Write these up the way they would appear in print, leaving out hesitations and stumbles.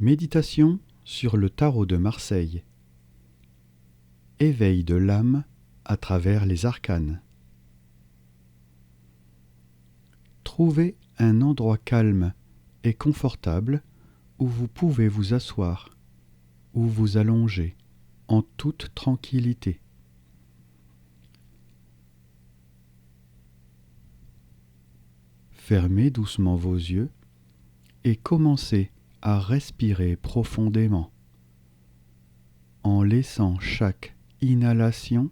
Méditation sur le tarot de Marseille. Éveil de l'âme à travers les arcanes. Trouvez un endroit calme et confortable où vous pouvez vous asseoir ou vous allonger en toute tranquillité. Fermez doucement vos yeux et commencez à respirer profondément en laissant chaque inhalation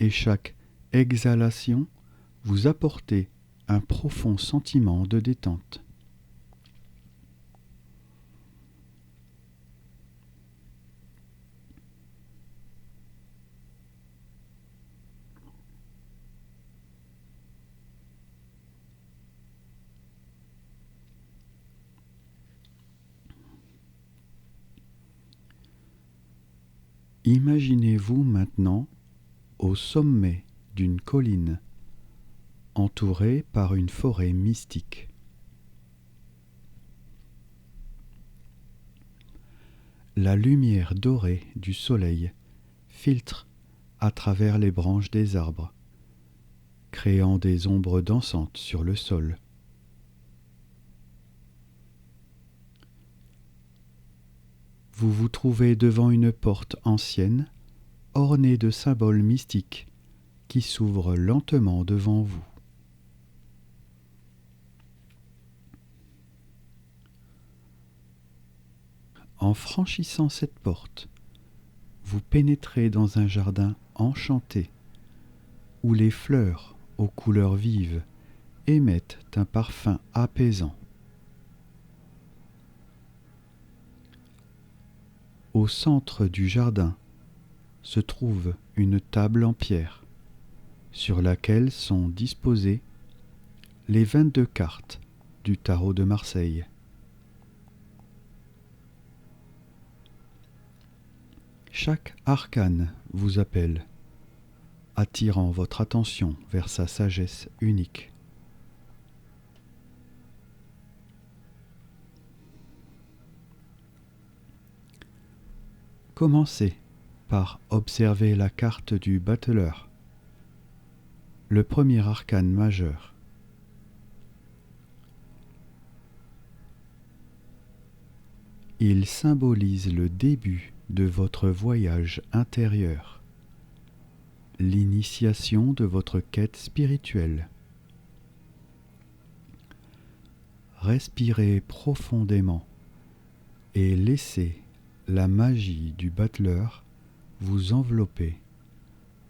et chaque exhalation vous apporter un profond sentiment de détente. Imaginez-vous maintenant au sommet d'une colline, entouré par une forêt mystique. La lumière dorée du soleil filtre à travers les branches des arbres, créant des ombres dansantes sur le sol. Vous vous trouvez devant une porte ancienne, ornée de symboles mystiques, qui s'ouvre lentement devant vous. En franchissant cette porte, vous pénétrez dans un jardin enchanté, où les fleurs aux couleurs vives émettent un parfum apaisant. Au centre du jardin se trouve une table en pierre, sur laquelle sont disposées les 22 cartes du tarot de Marseille. Chaque arcane vous appelle, attirant votre attention vers sa sagesse unique. Commencez par observer la carte du battleur, le premier arcane majeur. Il symbolise le début de votre voyage intérieur, l'initiation de votre quête spirituelle. Respirez profondément et laissez la magie du battleur vous envelopper,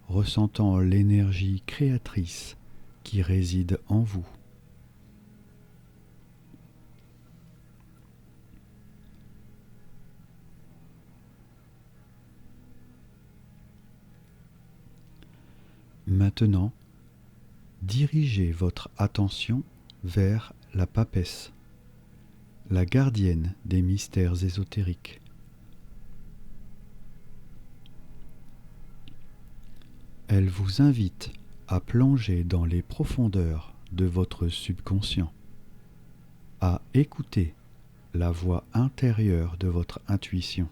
ressentant l'énergie créatrice qui réside en vous. Maintenant, dirigez votre attention vers la papesse, la gardienne des mystères ésotériques. Elle vous invite à plonger dans les profondeurs de votre subconscient, à écouter la voix intérieure de votre intuition.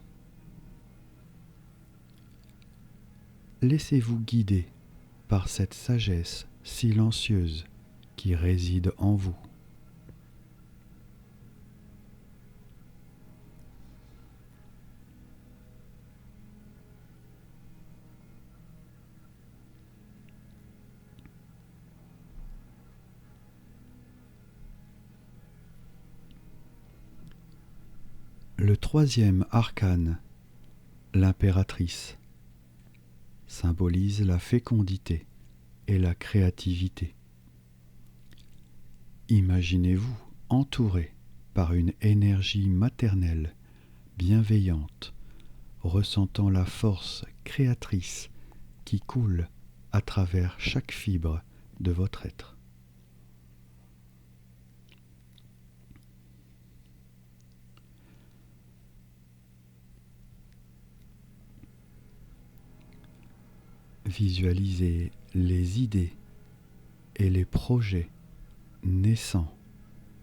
Laissez-vous guider par cette sagesse silencieuse qui réside en vous. Le troisième arcane, l'impératrice, symbolise la fécondité et la créativité. Imaginez-vous entouré par une énergie maternelle, bienveillante, ressentant la force créatrice qui coule à travers chaque fibre de votre être. Visualisez les idées et les projets naissant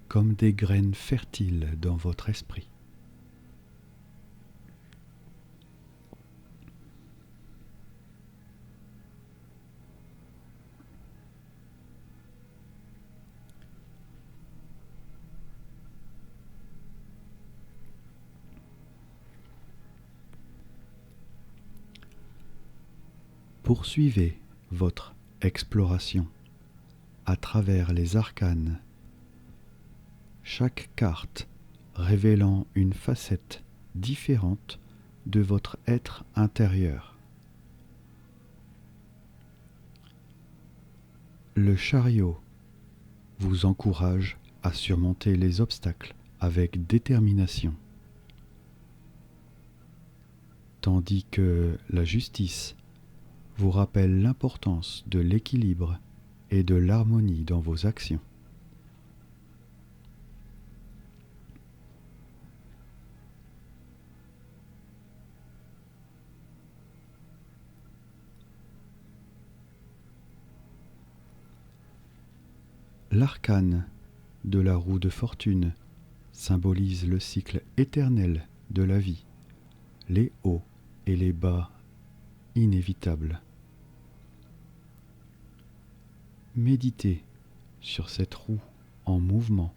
comme des graines fertiles dans votre esprit. Poursuivez votre exploration à travers les arcanes, chaque carte révélant une facette différente de votre être intérieur. Le chariot vous encourage à surmonter les obstacles avec détermination, tandis que la justice vous rappelle l'importance de l'équilibre et de l'harmonie dans vos actions. L'arcane de la roue de fortune symbolise le cycle éternel de la vie, les hauts et les bas inévitables. Méditez sur cette roue en mouvement,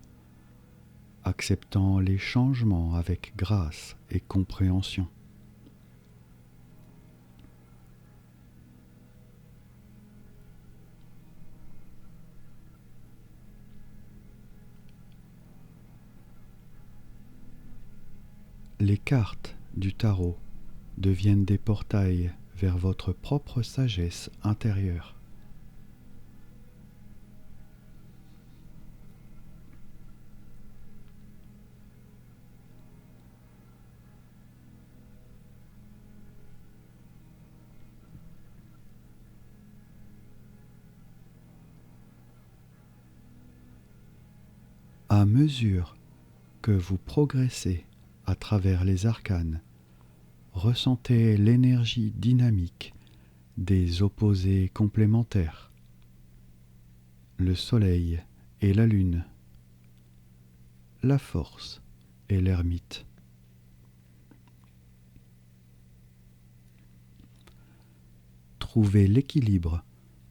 acceptant les changements avec grâce et compréhension. Les cartes du tarot deviennent des portails vers votre propre sagesse intérieure. À mesure que vous progressez à travers les arcanes, ressentez l'énergie dynamique des opposés complémentaires, le soleil et la lune, la force et l'ermite. Trouvez l'équilibre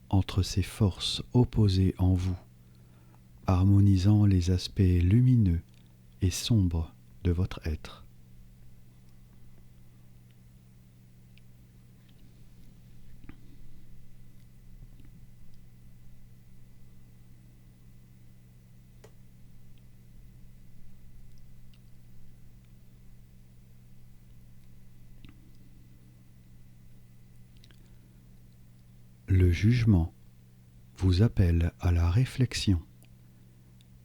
entre ces forces opposées en vous, harmonisant les aspects lumineux et sombres de votre être. Le jugement vous appelle à la réflexion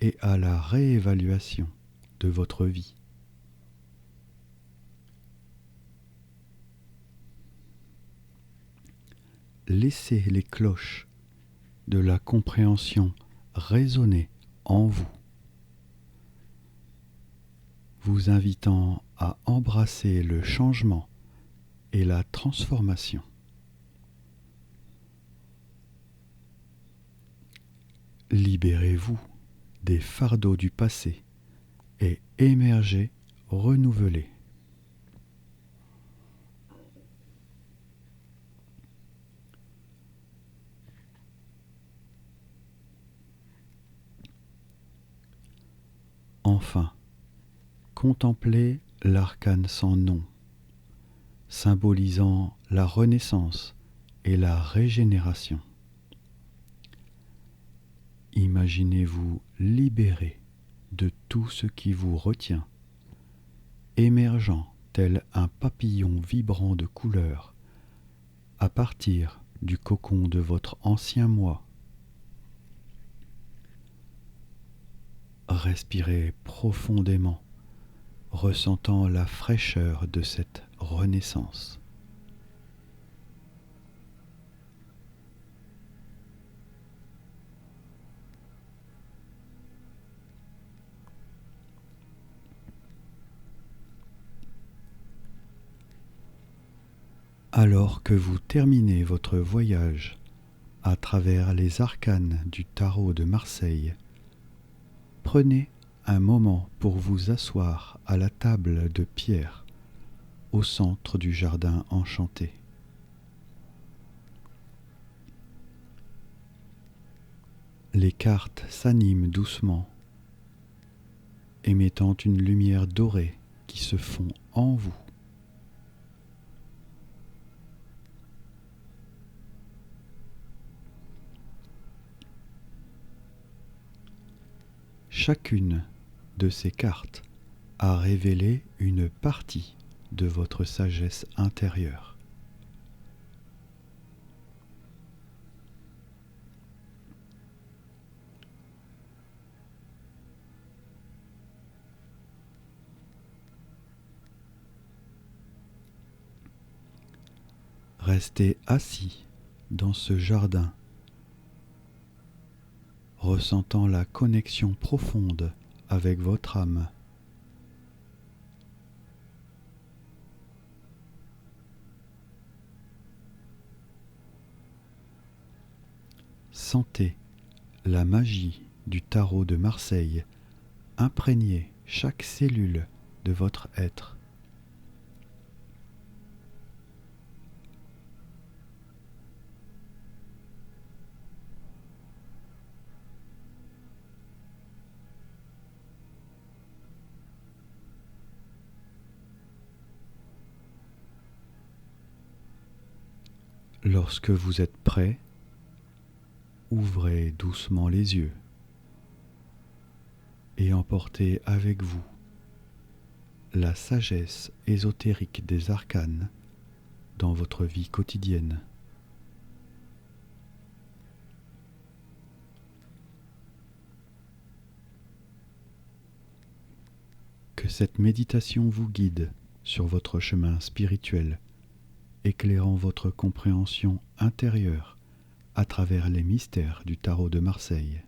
et à la réévaluation de votre vie. Laissez les cloches de la compréhension résonner en vous, vous invitant à embrasser le changement et la transformation. Libérez-vous des fardeaux du passé et émergez renouvelé. Enfin, contemplez l'arcane sans nom, symbolisant la renaissance et la régénération. Imaginez-vous libéré de tout ce qui vous retient, émergeant tel un papillon vibrant de couleurs à partir du cocon de votre ancien moi. Respirez profondément, ressentant la fraîcheur de cette renaissance. Alors que vous terminez votre voyage à travers les arcanes du tarot de Marseille, prenez un moment pour vous asseoir à la table de pierre au centre du jardin enchanté. Les cartes s'animent doucement, émettant une lumière dorée qui se fond en vous. Chacune de ces cartes a révélé une partie de votre sagesse intérieure. Restez assis dans ce jardin, ressentant la connexion profonde avec votre âme. Sentez la magie du tarot de Marseille imprégner chaque cellule de votre être. Lorsque vous êtes prêt, ouvrez doucement les yeux et emportez avec vous la sagesse ésotérique des arcanes dans votre vie quotidienne. Que cette méditation vous guide sur votre chemin spirituel, éclairant votre compréhension intérieure à travers les mystères du tarot de Marseille.